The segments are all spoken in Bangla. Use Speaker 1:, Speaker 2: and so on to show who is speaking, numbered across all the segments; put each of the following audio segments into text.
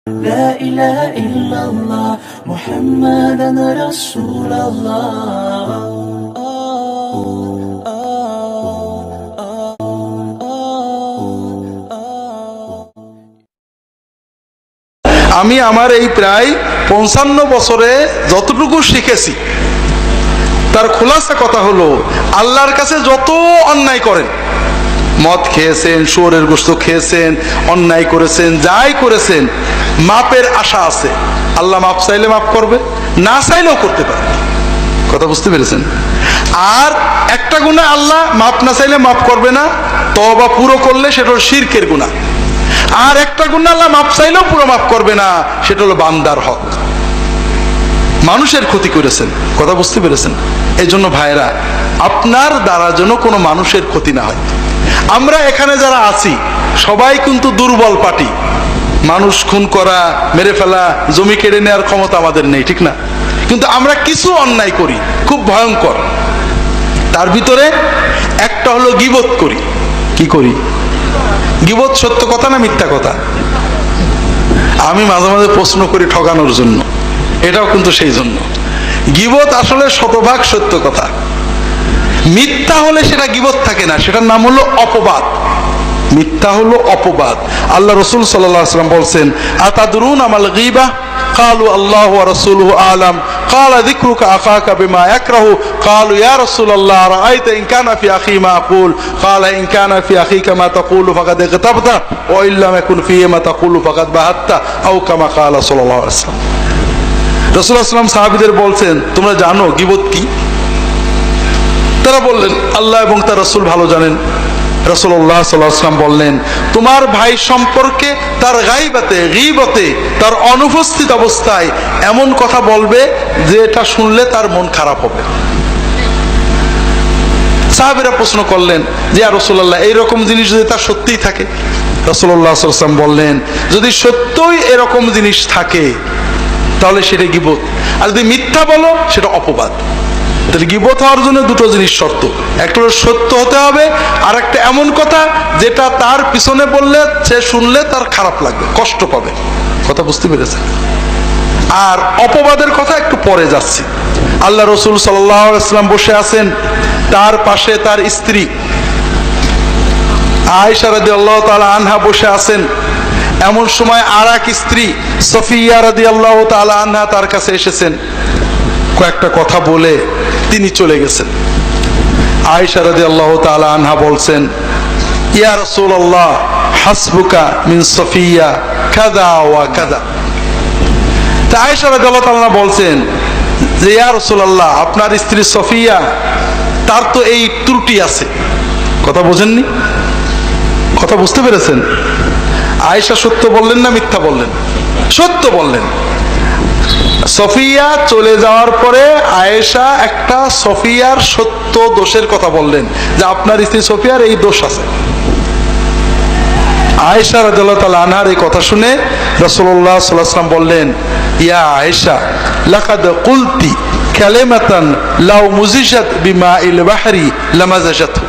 Speaker 1: لا إله إلا الله محمدا رسول الله
Speaker 2: আমি আমার এই প্রায় ৫৫ বছরে যতটুকু শিখেছি তার খোলাসা কথা হলো, আল্লাহর কাছে যত অন্যায় করেন, মদ খেয়েছেন, শুয়োরের গোশত খেয়েছেন, অন্যায় করেছেন, যাই করেছেন, মাপের আশা আছে। আল্লাহ মাপ চাইলে মাপ করবে, না চাইলেও করতে পারে। কথা বুঝতে পেরেছেন? আর একটা গুনাহ আল্লাহ মাপ না চাইলে মাপ করবে না, তওবা পুরো করলে সেটা হলো শিরকের গুনাহ। আর একটা গুনাহ আল্লাহ মাপ চাইলেও পুরো মাপ করবে না, সেটা হলো বান্দার হক, মানুষের ক্ষতি করেছেন। কথা বুঝতে পেরেছেন? এই জন্য ভাইরা, আপনার দ্বারা যেন কোনো মানুষের ক্ষতি না হয়। আমরা এখানে যারা আছি সবাই কিন্তু দুর্বল পার্টি, মানুষ খুন করা, মেরে ফেলা, জমি কেড়ে নেওয়ার ক্ষমতা আমাদের নেই, ঠিক না? কিন্তু আমরা কিছু অন্যায় করি খুব ভয়ঙ্কর। তার ভিতরে একটা হলো গীবত করি। কি করি? গীবত সত্য কথা না মিথ্যা কথা? আমি মাঝে মাঝে প্রশ্ন করি ঠকানোর জন্য, এটাও কিন্তু সেই জন্য। গীবত আসলে শতভাগ সত্য কথা, মিথ্যা হলে সেটা গীবত থাকে না, সেটার নাম হলো অপবাদ। মিথ্যা হলো অপবাদ। আল্লাহ রাসূল সাল্লাল্লাহু আলাইহি ওয়াসাল্লাম বলছেন, আতাদরুনা মাল গীবা? قالوا الله ورسوله أعلم قال ذكرك أخاك بما يكره قالوا يا رسول الله رأيت إن كان في أخي ما أقول قال إن كان في أخيك ما تقول فقد اغتبت وإن لم يكن فيه ما تقول فقد بهت أو كما قال صلى الله عليه وسلم। রাসূলুল্লাহ সাল্লাল্লাহু আলাইহি ওয়াসাল্লাম সাহাবীদের বলছেন, তোমরা জানো গীবত কি? তারা বললেন, আল্লাহ এবং তার রাসূল ভালো জানেন। রাসূলুল্লাহ সাল্লাল্লাহু আলাইহি ওয়াসাল্লাম বললেন, তোমার ভাই সম্পর্কে তার গায়বাতে, গীবতে, তার অনুপস্থিত অবস্থায় এমন কথা বলবে যে এটা শুনলে তার মন খারাপ হবে। সাহাবীরা প্রশ্ন করলেন যে ইয়া রাসূলুল্লাহ, এইরকম জিনিস যদি তার সত্যিই থাকে? রাসূলুল্লাহ সাল্লাল্লাহু আলাইহি ওয়াসাল্লাম বললেন, যদি সত্যই এরকম জিনিস থাকে তাহলে সেটা গীবত, আর যদি মিথ্যা বলো সেটা অপবাদ। তাহলে গীবত হওয়ার জন্য দুটো জিনিস শর্ত, একটা হলো সত্য হতে হবে, আর একটা এমন কথা যেটা তার পিছনে বললে সে শুনলে তার খারাপ লাগবে, কষ্ট পাবে। কথা বুঝতে পেরেছেন? আর অপবাদের কথা একটু পরে যাচ্ছি। আল্লাহ রাসূল সাল্লাল্লাহু আলাইহি ওয়াসাল্লাম বসে আছেন, তার পাশে তার স্ত্রী আয়েশা রাদিয়াল্লাহু তাআলা আনহা বসে আছেন। এমন সময় আর এক স্ত্রী সফিয়া রাদিয়াল্লাহু তাআলা আনহা তার কাছে এসেছেন, কয়েকটা কথা বলে তিনি চলে গেছেন। আয়েশা রাদিয়াল্লাহু তাআলা আনহা বলছেন, ইয়া রাসূলুল্লাহ হাসবুকা মিন সফিয়া কাযা ওয়া কাযা। তা আয়েশা রাদিয়াল্লাহু তাআলা বলছেন যে ইয়া রাসূলুল্লাহ, আপনার স্ত্রী সফিয়া, তার তো এই ত্রুটি আছে। কথা বোঝেননি? কথা বুঝতে পেরেছেন? আয়েশা সত্য বললেন না মিথ্যা বললেন? সত্য বললেন। সফিয়া চলে যাওয়ার পরে আয়েশা একটা সফিয়ার সত্য দোষের কথা বললেন যে আপনার স্ত্রী সফিয়ার এই দোষ আছে। আয়েশা রাদিয়াল্লাহু তাআলা আনহার এই কথা শুনে রাসূলুল্লাহ সাল্লাল্লাহু আলাইহি ওয়াসাল্লাম বললেন, ইয়া আয়েশা লাকাদ কুলতি কালিমাতান লাউ মুজিজাত বিমাইল বাহরি লামাজাজাতহু।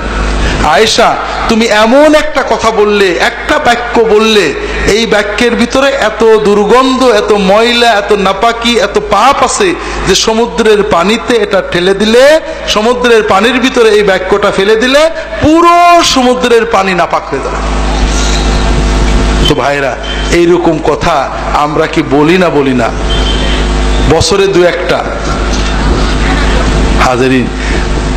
Speaker 2: আয়েশা, তুমি এমন একটা কথা বললে, একটা বাক্য বললে, এই বাক্যের ভিতরে এত দুর্গন্ধ, এত ময়লা, এত নাপাকি, এত পাপ আছে যে সমুদ্রের পানিতে এটা ঠেলে দিলে, সমুদ্রের পানির ভিতরে এই বাক্যটা ফেলে দিলে পুরো সমুদ্রের পানি নাপাক হয়ে যাবে। তো ভাইরা, এইরকম কথা আমরা কি বলি না? বলি না? বছরে দু একটা। হাজারিন,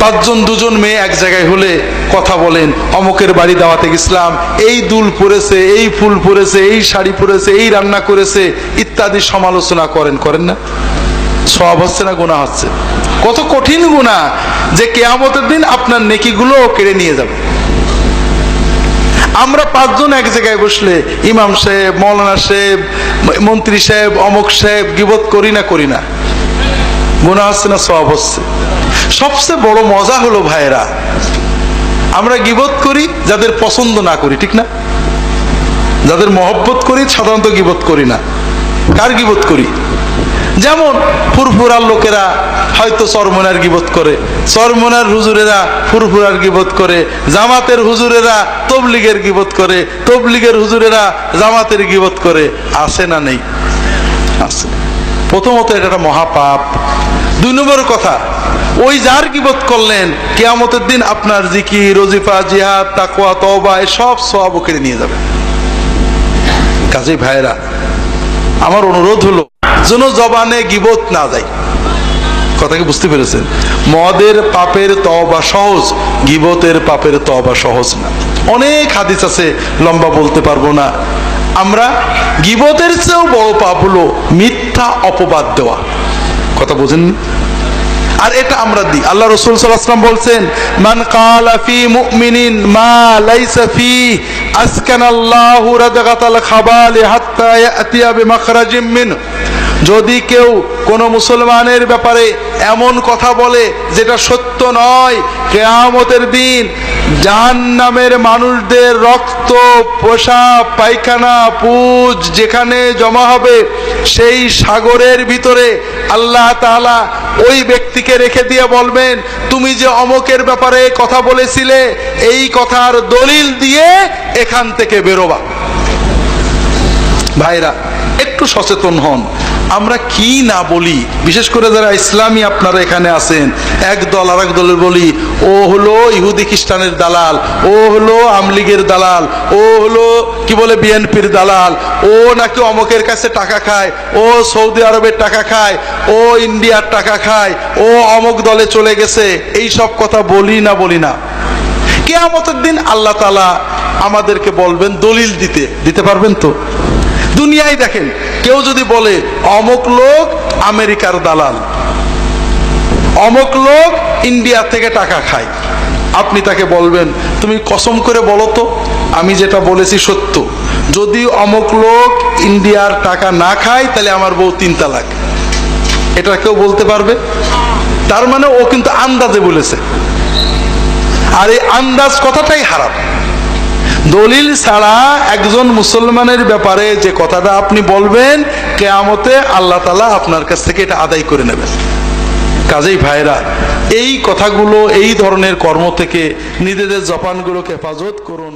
Speaker 2: ৫ জন ২ জন মেয়ে এক জায়গায় হলে কথা বলেন, অমুকের বাড়ি দাওয়াতে গেছিলাম, এই দুল পরেছে, এই ফুল পরেছে, এই শাড়ি পরেছে, এই রান্না করেছে, ইত্যাদি সমালোচনা করেন না? সওয়াব হচ্ছে না গুনাহ হচ্ছে? কত কঠিন গুনাহ যে কিয়ামতের দিন আপনার নেকিগুলো কেড়ে নিয়ে যাবে। আমরা ৫ জন এক জায়গায় বসলে ইমাম সাহেব, মৌলানা সাহেব, মন্ত্রী সাহেব, অমুক সাহেব গীবত করি না? গুনাহ হচ্ছে না সওয়াব হচ্ছে? সবচেয়ে বড় মজা হলো ভাইরা, আমরা গীবত করি যাদের পছন্দ না করি, ঠিক না? যাদের মহব্বত করি সাধারণত গীবত করি না। কার গীবত করি? যেমন ফুরফুরার লোকেরা হয়তো চরমনার গীবত করে, চরমনার হুজুরেরা ফুরফুরার গীবত করে, জামাতের হুজুরেরা তবলিগের গীবত করে, তবলিগের হুজুরেরা জামাতের গীবত করে। আছে না নেই? আছে। প্রথমত এটা একটা মহাপাপ। 2 নম্বর কথা, ওই যার গীবত করলেন কিয়ামতের দিন আপনার জিকির, ওজিফা, জিহাদ, তাকওয়া, তওবা সব সওয়াব কেড়ে নিয়ে যাবে। কাজেই ভাইরা, আমার অনুরোধ হলো যেন জবানে গীবত না যায়। কথা কি বুঝতে পেরেছেন? মদের পাপের তওবা সহজ, গীবতের পাপের তওবা সহজ না। অনেক হাদিস আছে, লম্বা বলতে পারবো না। আমরা গীবতের চেয়েও বড় পাপ হলো মিথ্যা অপবাদ দেওয়া। কথা বোঝেননি? আর এটা আমরা দিই। আল্লাহ রাসূল সাল্লাল্লাহু আলাইহি ওয়াসাল্লাম বলছেন, মান ক্বালা ফি মুমিনিন মা লাইসা ফি আসকানাল্লাহু রাদগাতাল খাবালি হাত্তা ইয়াতিয়া বিমাখরাজিম মিন। যদি কেউ কোন মুসলমানের ব্যাপারে এমন কথা বলে যেটা সত্য নয়, কিয়ামতের দিন জাহান্নামের মানুষদের রক্ত, পেশাব, পায়খানা, পুজ যেখানে জমা হবে সেই সাগরের ভিতরে আল্লাহ তাআলা ওই ব্যক্তিকে রেখে দিয়ে বলবেন, তুমি যে অমকের ব্যাপারে কথা বলেছিলে এই কথার দলিল দিয়ে এখান থেকে বেরোবা। ভাইরা, একটু সচেতন হন। আমরা কি না বলি, বিশেষ করে যারা ইসলামী আপনারা এখানে আছেন, এক দল আর এক দলের বলি ও হলো ইহুদি খ্রিস্টানের দালাল, ও হলো আমলিগের দালাল, ও হলো কি বলে বিএনপির দালাল, ও নাকি অমকের কাছে টাকা খায়, ও সৌদি আরবের টাকা খায়, ও ইন্ডিয়ার টাকা খায়, ও অমক দলে চলে গেছে। এই সব কথা বলি না বলি না? কিয়ামতের দিন আল্লাহ তাআলা আমাদেরকে বলবেন দলিল দিতে পারবেন তো? দুনিয়ায় দেখেন, কেউ যদি বলে অমক লোক আমেরিকার দালাল, অমক লোক ইন্ডিয়া থেকে টাকা খায়, আপনি তাকে বলবেন তুমি কসম করে বলো তো আমি যেটা বলেছি সত্য, যদি অমক লোক ইন্ডিয়ার টাকা না খায় তাহলে আমার বউ 3 তালাক। এটা কেউ বলতে পারবে? তার মানে ও কিন্তু আন্দাজে বলেছে, আর এই আন্দাজ কথাটাই হারাম। দলিল ছাড়া একজন মুসলমানের ব্যাপারে যে কথাটা আপনি বলবেন, কিয়ামতে আল্লাহ তাআলা আপনার কাছ থেকে এটা আদায় করে নেবেন। কাজেই ভাইরা, এই কথাগুলো, এই ধরনের কর্ম থেকে নিজেদের জবানগুলোকে হেফাজত করুন।